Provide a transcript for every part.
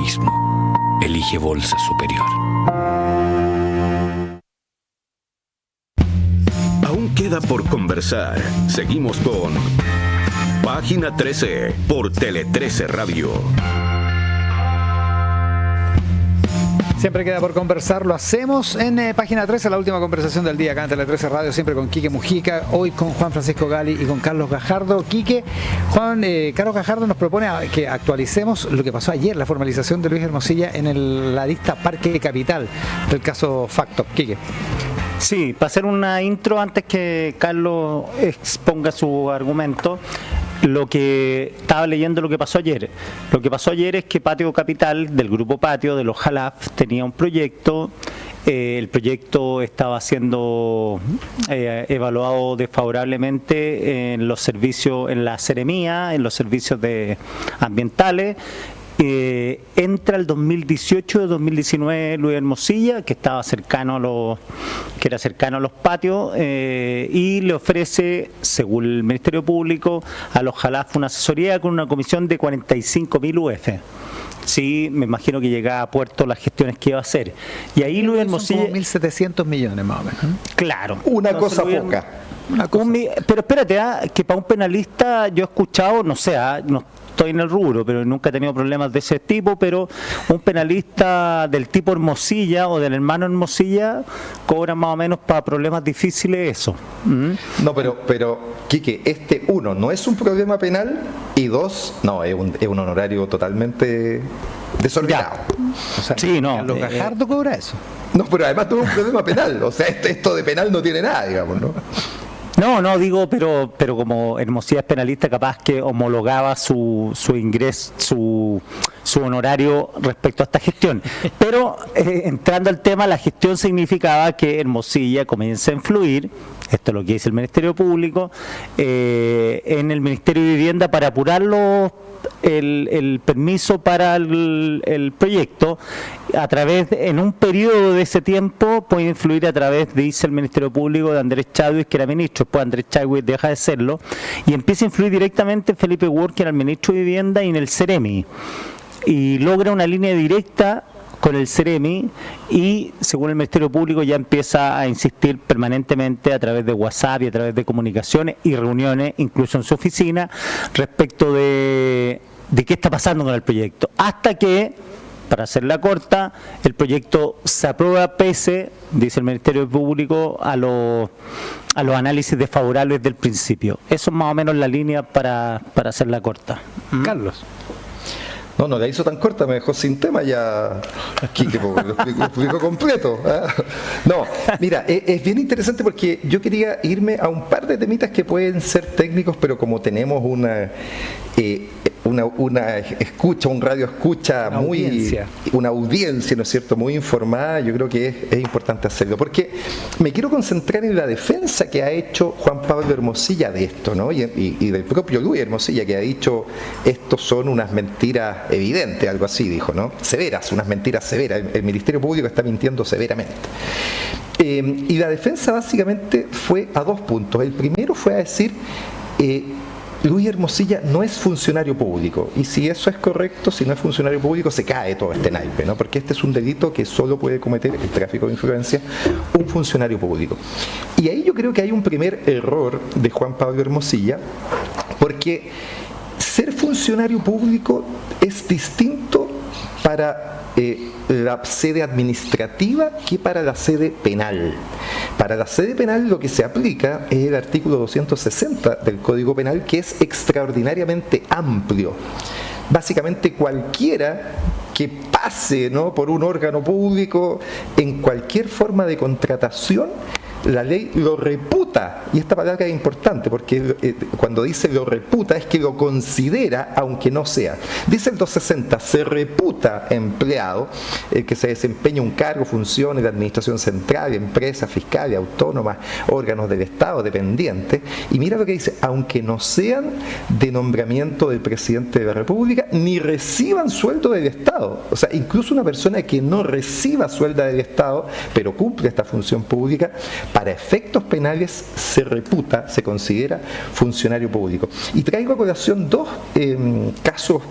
mismo. Elige Bolsa Superior. Aún queda por conversar. Seguimos con Página 13 por Tele 13 Radio. Siempre queda por conversar, lo hacemos en Página 13, la última conversación del día acá en Tele 13 Radio, siempre con Quique Mujica, hoy con Juan Francisco Gali y con Carlos Gajardo. Quique, Carlos Gajardo nos propone que actualicemos lo que pasó ayer, la formalización de Luis Hermosilla en la lista Parque Capital del caso Factop. Quique. Sí, para hacer una intro antes que Carlos exponga su argumento. Lo que estaba leyendo lo que pasó ayer. Lo que pasó ayer es que Patio Capital, del grupo Patio, de los Jalaf, tenía un proyecto. El proyecto estaba siendo evaluado desfavorablemente en los servicios, en la seremía, en los servicios ambientales. Entra el 2018 2019 Luis Hermosilla, que estaba cercano a los patios, y le ofrece, según el Ministerio Público, a los Jalaf una asesoría con una comisión de 45.000 UF. Sí, me imagino que llegaba a puerto las gestiones que iba a hacer. Y ahí Luis Hermosilla... Son como 1.700 millones más o menos. Claro. Una cosa poca. Pero espérate, que para un penalista yo he escuchado, no sé, no estoy en el rubro, pero nunca he tenido problemas de ese tipo, pero un penalista del tipo Hermosilla o del hermano Hermosilla cobra más o menos para problemas difíciles eso. No, pero Quique, uno, no es un problema penal, y dos, no, es un honorario totalmente desorbitado. O sea, sí, no. Carlos Gajardo cobra eso. No, pero además tuvo un problema penal, o sea, esto de penal no tiene nada, digamos, ¿no? No digo, pero como Hermosilla es penalista, capaz que homologaba su ingreso, su honorario respecto a esta gestión. Pero entrando al tema, la gestión significaba que Hermosilla comienza a influir, esto es lo que dice el Ministerio Público, en el Ministerio de Vivienda para apurar el permiso para el proyecto en un periodo de ese tiempo puede influir a través, dice el Ministerio Público, de Andrés Chadwick, que era ministro. Después Andrés Chadwick deja de serlo y empieza a influir directamente en Felipe Ward, que era el ministro de Vivienda, y en el Ceremi, y logra una línea directa con el Ceremi, y según el Ministerio Público ya empieza a insistir permanentemente a través de WhatsApp y a través de comunicaciones y reuniones, incluso en su oficina, respecto de qué está pasando con el proyecto, hasta que, para hacerla corta, el proyecto se aprueba pese, dice el Ministerio Público, a los análisis desfavorables del principio. Eso es más o menos la línea para hacerla corta. Carlos. No la hizo tan corta, me dejó sin tema ya, Quique, lo explico completo. No, mira, es bien interesante porque yo quería irme a un par de temitas que pueden ser técnicos, pero como tenemos una escucha, un radio escucha una audiencia, ¿no es cierto?, muy informada, yo creo que es importante hacerlo, porque me quiero concentrar en la defensa que ha hecho Juan Pablo Hermosilla de esto, ¿no? Y del propio Luis Hermosilla, que ha dicho, estos son unas mentiras evidentes, algo así dijo, ¿no? Severas, unas mentiras severas, el Ministerio Público está mintiendo severamente. Y la defensa básicamente fue a dos puntos. El primero fue a decir, Luis Hermosilla no es funcionario público, y si eso es correcto, si no es funcionario público, se cae todo este naipe, ¿no? Porque este es un delito que solo puede cometer, el tráfico de influencia, un funcionario público. Y ahí yo creo que hay un primer error de Juan Pablo Hermosilla, porque ser funcionario público es distinto para la sede administrativa que para la sede penal. Para la sede penal lo que se aplica es el artículo 260 del Código Penal, que es extraordinariamente amplio. Básicamente cualquiera que pase, ¿no?, por un órgano público en cualquier forma de contratación, la ley lo reputa, y esta palabra es importante porque cuando dice lo reputa es que lo considera aunque no sea. Dice el 260, se reputa empleado que se desempeña un cargo, funciones de administración central, empresas, fiscales, autónomas, órganos del Estado, dependientes, y mira lo que dice, aunque no sean de nombramiento del presidente de la República, ni reciban sueldo del Estado. O sea, incluso una persona que no reciba sueldo del Estado, pero cumple esta función pública, para efectos penales se reputa, se considera funcionario público. Y traigo a colación dos casos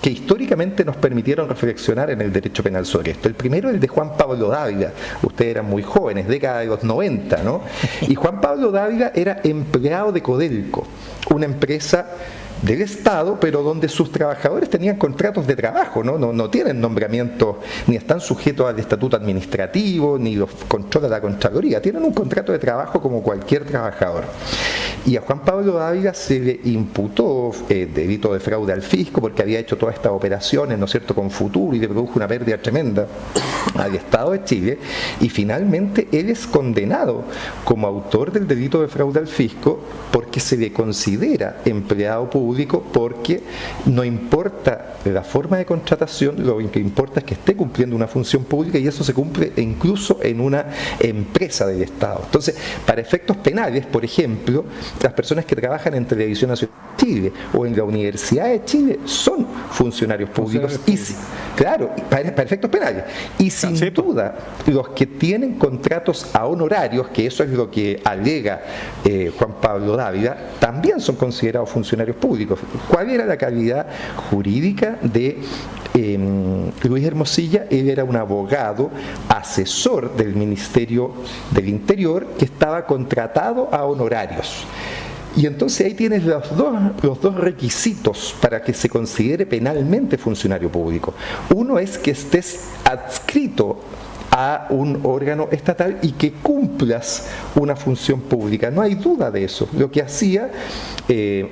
que históricamente nos permitieron reflexionar en el derecho penal sobre esto. El primero, el de Juan Pablo Dávila. Ustedes eran muy jóvenes, década de los 90, ¿no? Y Juan Pablo Dávila era empleado de Codelco, una empresa del Estado, pero donde sus trabajadores tenían contratos de trabajo, no tienen nombramientos, ni están sujetos al estatuto administrativo, ni los controla la Contraloría, tienen un contrato de trabajo como cualquier trabajador. Y a Juan Pablo Dávila se le imputó delito de fraude al fisco porque había hecho todas estas operaciones, ¿no es cierto?, con Futuro, y le produjo una pérdida tremenda al Estado de Chile, y finalmente él es condenado como autor del delito de fraude al fisco porque se le considera empleado público, porque no importa la forma de contratación, lo que importa es que esté cumpliendo una función pública, y eso se cumple incluso en una empresa del Estado. Entonces, para efectos penales, por ejemplo, las personas que trabajan en Televisión Nacional de Chile o en la Universidad de Chile son funcionarios públicos, claro, para efectos penales. Y sin duda, los que tienen contratos a honorarios, que eso es lo que alega Juan Pablo Dávila, también son considerados funcionarios públicos. ¿Cuál era la calidad jurídica de Luis Hermosilla? Él era un abogado asesor del Ministerio del Interior que estaba contratado a honorarios. Y entonces ahí tienes los dos requisitos para que se considere penalmente funcionario público. Uno es que estés adscrito a un órgano estatal y que cumplas una función pública. No hay duda de eso. Lo que hacía,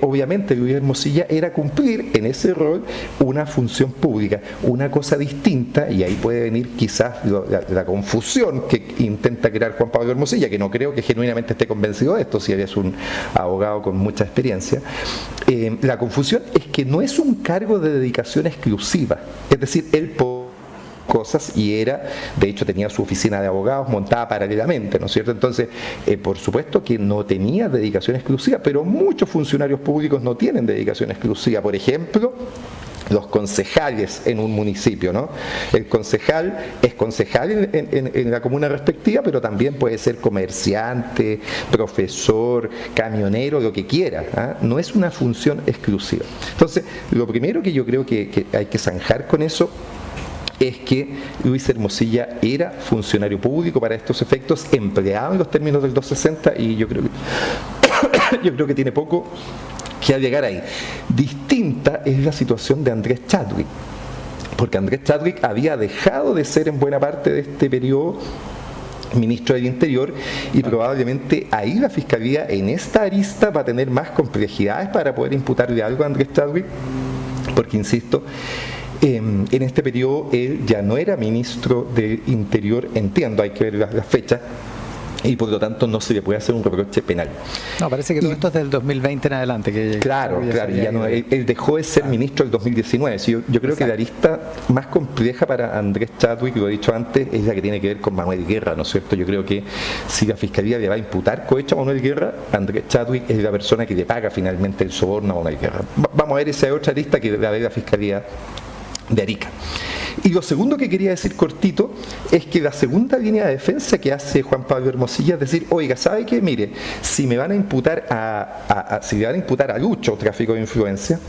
obviamente, Luis Hermosilla era cumplir en ese rol una función pública. Una cosa distinta, y ahí puede venir quizás la confusión que intenta crear Juan Pablo Hermosilla, que no creo que genuinamente esté convencido de esto, si él es un abogado con mucha experiencia. La confusión es que no es un cargo de dedicación exclusiva. Es decir, él cosas, y de hecho tenía su oficina de abogados montada paralelamente, ¿no es cierto? Entonces, por supuesto que no tenía dedicación exclusiva, pero muchos funcionarios públicos no tienen dedicación exclusiva. Por ejemplo, los concejales en un municipio, ¿no? El concejal es concejal en la comuna respectiva, pero también puede ser comerciante, profesor, camionero, lo que quiera, ¿ah? No es una función exclusiva. Entonces, lo primero que yo creo que hay que zanjar con eso es que Luis Hermosilla era funcionario público para estos efectos, empleado en los términos del 260, y yo creo que tiene poco que llegar ahí. Distinta es la situación de Andrés Chadwick, porque Andrés Chadwick había dejado de ser en buena parte de este periodo ministro del Interior, y probablemente ahí la Fiscalía en esta arista va a tener más complejidades para poder imputarle algo a Andrés Chadwick, porque, insisto, en este periodo él ya no era ministro del Interior, entiendo, hay que ver las fechas, y por lo tanto no se le puede hacer un reproche penal. No, parece que todo esto es del 2020 en adelante. Claro, ya no, él dejó de ser ministro del 2019. Sí, yo creo que la arista más compleja para Andrés Chadwick, lo he dicho antes, es la que tiene que ver con Manuel Guerra, ¿no es cierto? Yo creo que si la Fiscalía le va a imputar cohecho a Manuel Guerra, Andrés Chadwick es la persona que le paga finalmente el soborno a Manuel Guerra. Vamos a ver esa otra arista que la ve la Fiscalía de Arica. Y lo segundo que quería decir cortito es que la segunda línea de defensa que hace Juan Pablo Hermosilla es decir, oiga, ¿sabe qué? Mire, si me van a imputar si le van a imputar a Lucho tráfico de influencia,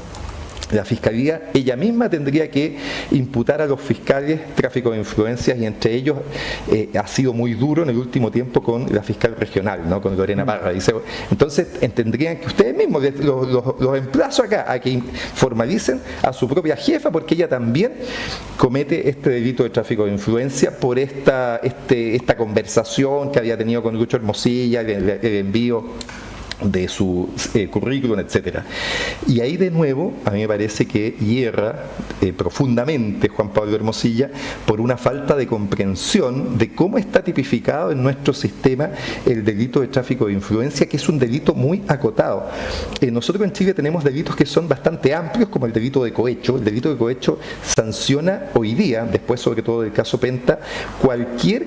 la Fiscalía ella misma tendría que imputar a los fiscales tráfico de influencias, y entre ellos ha sido muy duro en el último tiempo con la fiscal regional, ¿no? Con Lorena Parra. Dice, entonces tendrían que ustedes mismos, los emplazo acá a que formalicen a su propia jefa, porque ella también comete este delito de tráfico de influencia por esta conversación que había tenido con Lucho Hermosilla, el envío de su currículum, etcétera. Y ahí de nuevo a mí me parece que hierra profundamente Juan Pablo Hermosilla por una falta de comprensión de cómo está tipificado en nuestro sistema el delito de tráfico de influencia, que es un delito muy acotado. Nosotros en Chile tenemos delitos que son bastante amplios, como el delito de cohecho. El delito de cohecho sanciona hoy día, después sobre todo del caso Penta, cualquier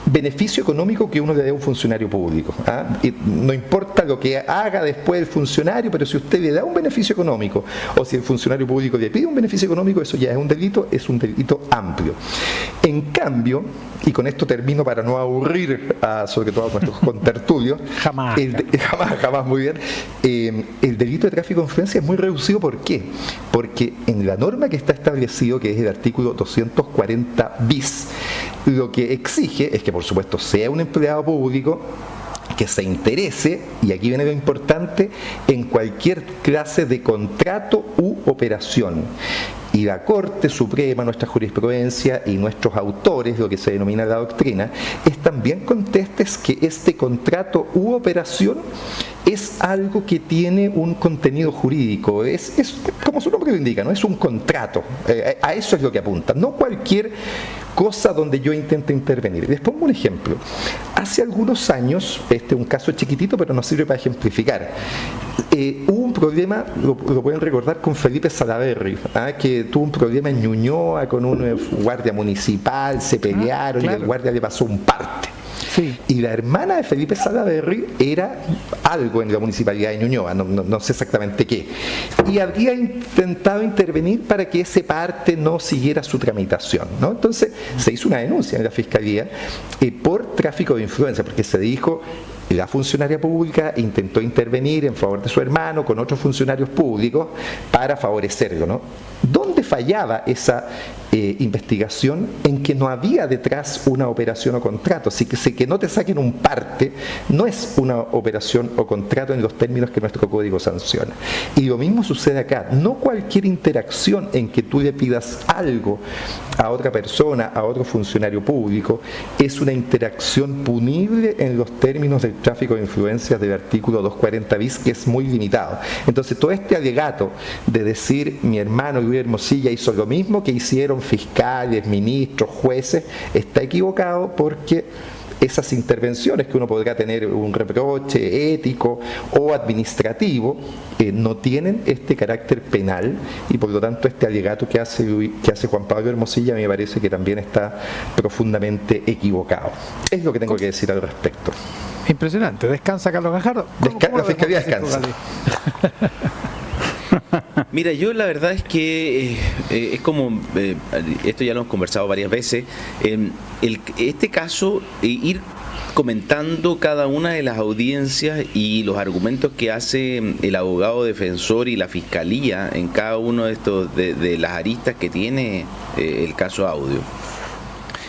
beneficio económico que uno le dé a un funcionario público. Y no importa lo que haga después el funcionario, pero si usted le da un beneficio económico o si el funcionario público le pide un beneficio económico, eso ya es un delito amplio. En cambio, y con esto termino para no aburrir sobre todo a nuestros contertulios, Jamás, muy bien, el delito de tráfico de influencia es muy reducido. ¿Por qué? Porque en la norma que está establecido, que es el artículo 240 bis, lo que exige es que por supuesto sea un empleado público que se interese, y aquí viene lo importante, en cualquier clase de contrato u operación. Y la Corte Suprema, nuestra jurisprudencia y nuestros autores, lo que se denomina la doctrina, están bien contestes que este contrato u operación es algo que tiene un contenido jurídico, es como su nombre lo indica, ¿no? Es un contrato, a eso es lo que apunta, no cualquier cosa donde yo intente intervenir. Les pongo un ejemplo. Hace algunos años, este es un caso chiquitito, pero nos sirve para ejemplificar. Hubo un problema, lo pueden recordar, con Felipe Salaverry, que tuvo un problema en Ñuñoa con un guardia municipal, se pelearon, claro, y el guardia le pasó un parte. Sí. Y la hermana de Felipe Salaverry era algo en la municipalidad de Ñuñoa, no sé exactamente qué, y había intentado intervenir para que ese parte no siguiera su tramitación, ¿no? Entonces se hizo una denuncia en la fiscalía por tráfico de influencia, porque se dijo: la funcionaria pública intentó intervenir en favor de su hermano con otros funcionarios públicos para favorecerlo, ¿no? ¿Dónde fallaba esa investigación? En que no había detrás una operación o contrato. Así que no te saquen un parte no es una operación o contrato en los términos que nuestro código sanciona. Y lo mismo sucede acá. No cualquier interacción en que tú le pidas algo a otra persona, a otro funcionario público, es una interacción punible en los términos del tráfico de influencias del artículo 240 bis, que es muy limitado. Entonces, todo este alegato de decir mi hermano Luis Hermosilla hizo lo mismo que hicieron fiscales, ministros, jueces, está equivocado, porque esas intervenciones que uno podrá tener un reproche ético o administrativo no tienen este carácter penal, y por lo tanto este alegato que hace Juan Pablo Hermosilla me parece que también está profundamente equivocado. Es lo que tengo que decir al respecto. Impresionante. ¿Descansa Carlos Gajardo? La fiscalía descansa. Mira, yo la verdad es que es como, esto ya lo hemos conversado varias veces, este caso, ir comentando cada una de las audiencias y los argumentos que hace el abogado defensor y la fiscalía en cada uno de estos de las aristas que tiene el caso Audio.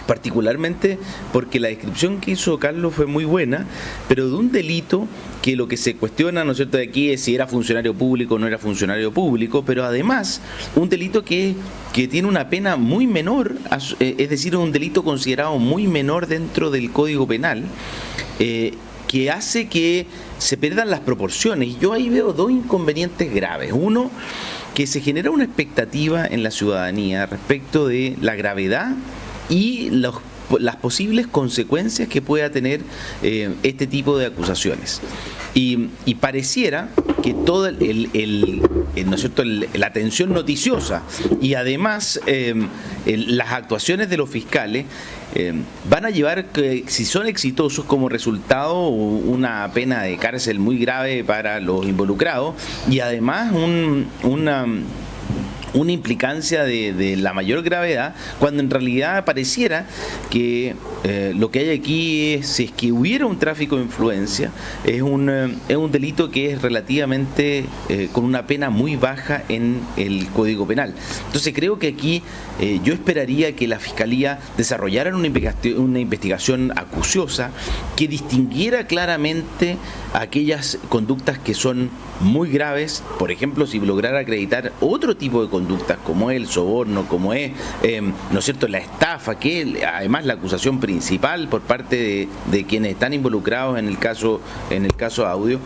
Particularmente porque la descripción que hizo Carlos fue muy buena, pero de un delito que lo que se cuestiona, ¿no es cierto?, de aquí es si era funcionario público o no era funcionario público, pero además un delito que tiene una pena muy menor, es decir, un delito considerado muy menor dentro del Código Penal, que hace que se pierdan las proporciones. Yo ahí veo dos inconvenientes graves. Uno, que se genera una expectativa en la ciudadanía respecto de la gravedad y las posibles consecuencias que pueda tener este tipo de acusaciones. Y pareciera que toda ¿no es cierto?, la atención noticiosa y además las actuaciones de los fiscales van a llevar, que si son exitosos, como resultado una pena de cárcel muy grave para los involucrados, y además una implicancia de la mayor gravedad, cuando en realidad pareciera que lo que hay aquí es, si es que hubiera un tráfico de influencia, es un delito que es relativamente con una pena muy baja en el Código Penal. Entonces creo que aquí yo esperaría que la Fiscalía desarrollara una investigación acuciosa que distinguiera claramente aquellas conductas que son muy graves. Por ejemplo, si lograra acreditar otro tipo de conductas como es el soborno, como es ¿no es cierto?, la estafa, que además la acusación principal por parte de quienes están involucrados en el caso Audio,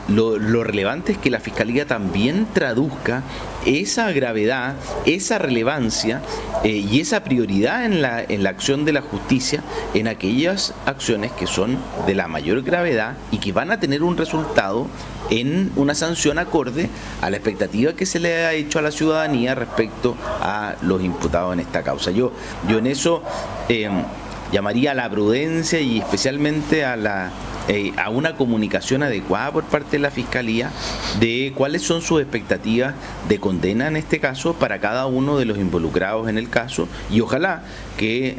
lo relevante es que la Fiscalía también traduzca esa gravedad, esa relevancia y esa prioridad en la acción de la justicia en aquellas acciones que son de la mayor gravedad y que van a tener un resultado en una sanción acorde a la expectativa que se le ha hecho a la ciudadanía respecto a los imputados en esta causa. Yo en eso llamaría a la prudencia y especialmente a una comunicación adecuada por parte de la Fiscalía de cuáles son sus expectativas de condena en este caso para cada uno de los involucrados en el caso, y ojalá que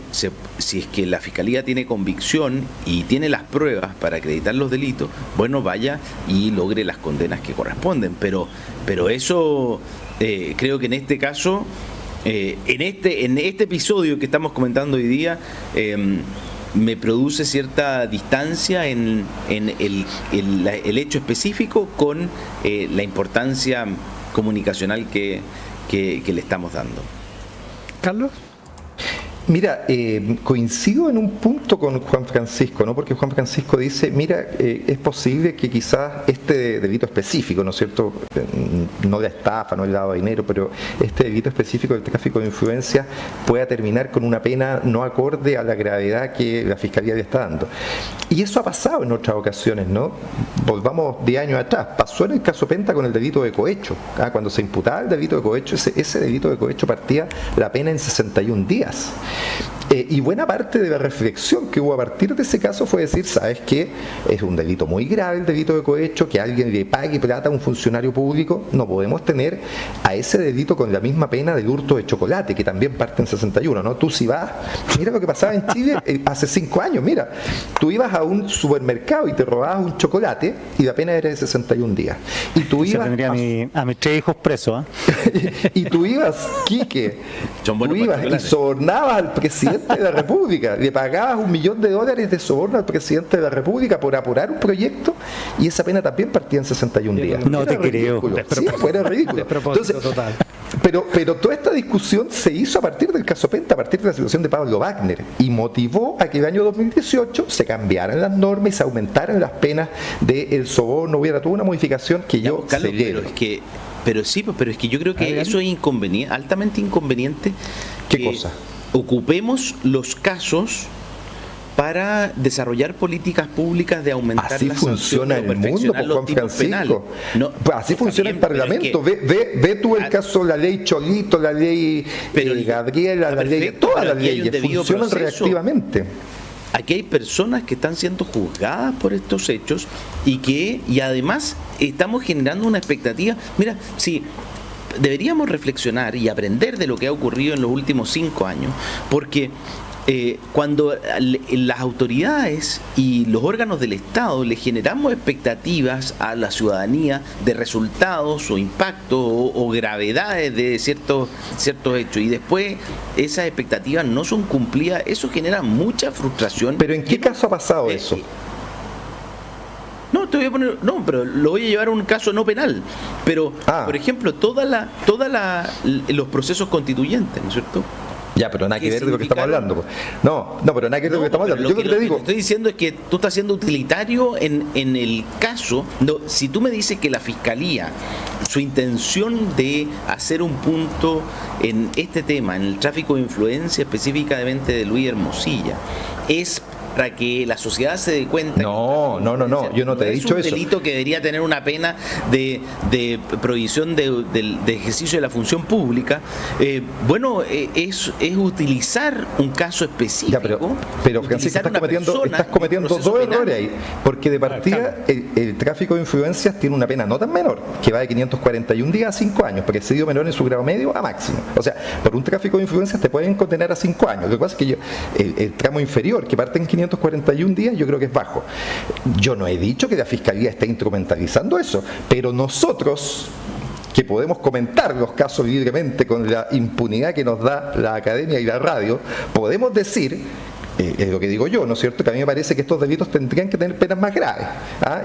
si es que la Fiscalía tiene convicción y tiene las pruebas para acreditar los delitos, bueno, vaya y logre las condenas que corresponden, pero eso creo que en este caso, en este episodio que estamos comentando hoy día, me produce cierta distancia en el hecho específico con la importancia comunicacional que le estamos dando. Carlos. Mira, coincido en un punto con Juan Francisco, ¿no? Porque Juan Francisco dice, mira, es posible que quizás este delito específico, ¿no es cierto?, no la estafa, no el lavado de dinero, pero este delito específico del tráfico de influencias pueda terminar con una pena no acorde a la gravedad que la Fiscalía le está dando. Y eso ha pasado en otras ocasiones, ¿no? Volvamos 10 años atrás. Pasó en el caso Penta con el delito de cohecho. Cuando se imputaba el delito de cohecho, ese delito de cohecho partía la pena en 61 días. Y buena parte de la reflexión que hubo a partir de ese caso fue decir, ¿sabes qué? Es un delito muy grave el delito de cohecho, que alguien le pague plata a un funcionario público. No podemos tener a ese delito con la misma pena del hurto de chocolate, que también parte en 61, ¿no? Tú si vas, mira lo que pasaba en Chile hace 5 años, mira, tú ibas a un supermercado y te robabas un chocolate y la pena era de 61 días. Y tú ibas... tendría a mis 3 hijos presos, ¿eh? Y tú ibas, Quique, tú ibas y sobornabas al presidente de la República, le pagabas $1 millón de soborno al presidente de la República por apurar un proyecto y esa pena también partía en 61 días. No te creo. Sí, era ridículo. Entonces, total. Pero toda esta discusión se hizo a partir del caso Penta, a partir de la situación de Pablo Wagner, y motivó a que el año 2018 se cambiaran las normas y se aumentaran las penas del soborno, hubiera toda una modificación que yo celebro. Pero es que yo creo que eso es inconveniente, altamente inconveniente. ¿Qué cosa? Ocupemos los casos para desarrollar políticas públicas de aumentar así las funciona sanciones, el mundo, por Juan Francisco. No, así funciona el Parlamento. Ve tú el caso, la ley Cholito, la ley Gabriela, la ley, todas las leyes funcionan reactivamente. Aquí hay personas que están siendo juzgadas por estos hechos y además estamos generando una expectativa. Mira, si deberíamos reflexionar y aprender de lo que ha ocurrido en los últimos 5 años, porque cuando las autoridades y los órganos del Estado le generamos expectativas a la ciudadanía de resultados o impactos o gravedades de ciertos hechos y después esas expectativas no son cumplidas, eso genera mucha frustración. ¿Pero en qué caso ha pasado eso? No, te voy a poner, no, pero lo voy a llevar a un caso no penal. Pero, por ejemplo, los procesos constituyentes, ¿no es cierto? Ya, pero nada que ver de lo que estamos hablando. No, pero nada que ver de lo que estamos hablando. Yo lo que te digo. Lo que estoy diciendo es que tú estás siendo utilitario en el caso. No, si tú me dices que la Fiscalía, su intención de hacer un punto en este tema, en el tráfico de influencia específicamente de Luis Hermosilla, es para que la sociedad se dé cuenta. No, yo no te he dicho eso. Es un delito que debería tener una pena de prohibición de ejercicio de la función pública. Es utilizar un caso específico. Ya, pero Francisco, estás cometiendo 2 errores ahí. Porque de partida el tráfico de influencias tiene una pena no tan menor, que va de 541 días a 5 años, porque excedido menor en su grado medio a máximo. O sea, por un tráfico de influencias te pueden condenar a 5 años. Lo que pasa es que el tramo inferior, que parte en 541 días, yo creo que es bajo. Yo no he dicho que la Fiscalía esté instrumentalizando eso, pero nosotros, que podemos comentar los casos libremente con la impunidad que nos da la academia y la radio, podemos decir, es lo que digo yo, ¿no es cierto?, que a mí me parece que estos delitos tendrían que tener penas más graves.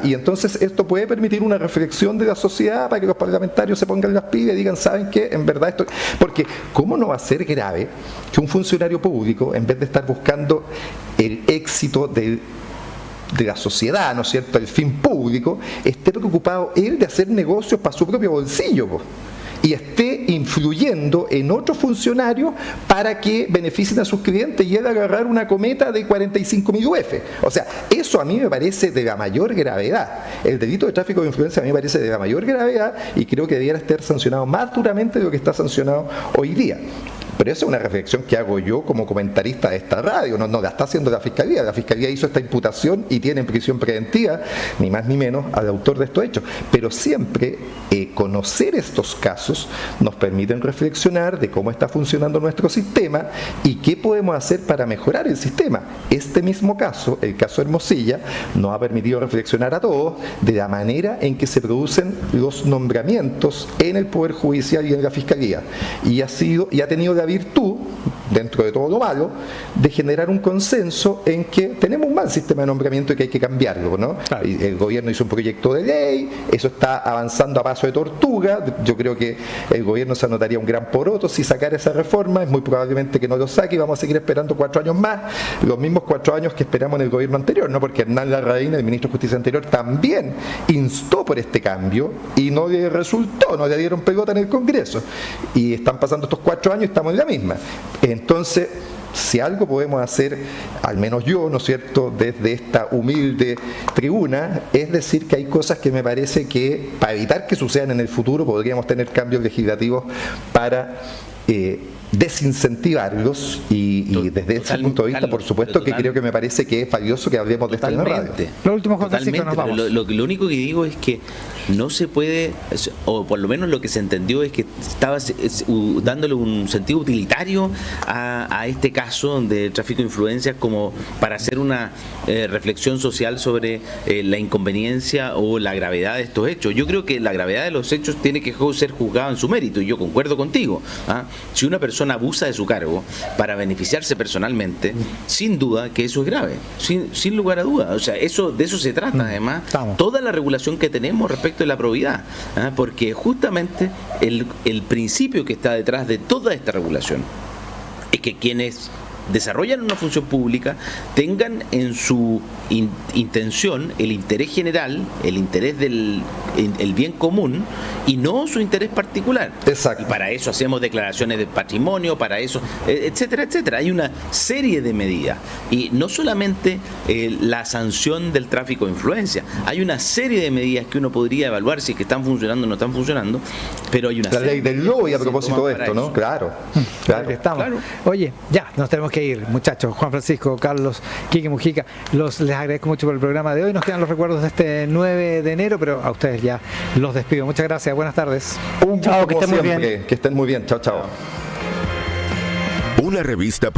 Y entonces esto puede permitir una reflexión de la sociedad para que los parlamentarios se pongan las pilas y digan, ¿saben qué? En verdad esto... Porque ¿cómo no va a ser grave que un funcionario público, en vez de estar buscando el éxito de la sociedad, ¿no es cierto?, el fin público, esté preocupado él de hacer negocios para su propio bolsillo, y esté influyendo en otros funcionarios para que beneficien a sus clientes y él agarrar una cometa de 45.000 UF? O sea, eso a mí me parece de la mayor gravedad. El delito de tráfico de influencia a mí me parece de la mayor gravedad y creo que debiera estar sancionado más duramente de lo que está sancionado hoy día. Pero esa es una reflexión que hago yo como comentarista de esta radio, no la está haciendo la Fiscalía. La Fiscalía hizo esta imputación y tiene en prisión preventiva, ni más ni menos, al autor de estos hechos. Pero siempre conocer estos casos nos permiten reflexionar de cómo está funcionando nuestro sistema y qué podemos hacer para mejorar el sistema. Este mismo caso, el caso Hermosilla, nos ha permitido reflexionar a todos de la manera en que se producen los nombramientos en el Poder Judicial y en la Fiscalía. Y ha tenido la virtud, dentro de todo lo malo, de generar un consenso en que tenemos un mal sistema de nombramiento y que hay que cambiarlo, ¿no? Claro. El gobierno hizo un proyecto de ley, eso está avanzando a paso de tortuga. Yo creo que el gobierno se anotaría un gran poroto si sacara esa reforma, es muy probablemente que no lo saque y vamos a seguir esperando 4 años más, los mismos 4 años que esperamos en el gobierno anterior, ¿no? Porque Hernán Larraín, el ministro de Justicia anterior, también instó por este cambio y no le resultó, no le dieron pelota en el Congreso. Y están pasando estos 4 años y estamos en la misma. Entonces, si algo podemos hacer, al menos yo, ¿no es cierto?, desde esta humilde tribuna, es decir que hay cosas que me parece que, para evitar que sucedan en el futuro, podríamos tener cambios legislativos para desincentivarlos y desde ese punto de vista, Carlos, por supuesto que creo que me parece que es valioso que hablemos de esto en la radio. Lo último, Juan Francisco, nos vamos. Lo único que digo es que no se puede, o por lo menos lo que se entendió es que estaba dándole un sentido utilitario a este caso de tráfico de influencias como para hacer una reflexión social sobre la inconveniencia o la gravedad de estos hechos. Yo creo que la gravedad de los hechos tiene que ser juzgada en su mérito y yo concuerdo contigo. Si una persona abusa de su cargo para beneficiarse personalmente, sin duda que eso es grave, sin lugar a dudas. O sea, de eso se trata además toda la regulación que tenemos respecto de la probidad, porque justamente el principio que está detrás de toda esta regulación es que quienes desarrollan una función pública tengan en su intención el interés general, el interés del bien común y no su interés particular. Exacto. Y para eso hacemos declaraciones de patrimonio, para eso, etcétera, etcétera. Hay una serie de medidas y no solamente la sanción del tráfico de influencia, hay una serie de medidas que uno podría evaluar si es que están funcionando o no están funcionando, pero hay una la ley del lobo y a propósito de esto, ¿no? Claro. Estamos. Claro. Oye, ya, nos tenemos que ir, muchachos. Juan Francisco, Carlos, Quique Mujica, les agradezco mucho por el programa de hoy. Nos quedan los recuerdos de este 9 de enero, pero a ustedes ya los despido. Muchas gracias, buenas tardes. Chao, que estén muy bien. Que estén muy bien. Chao, chao. Una revista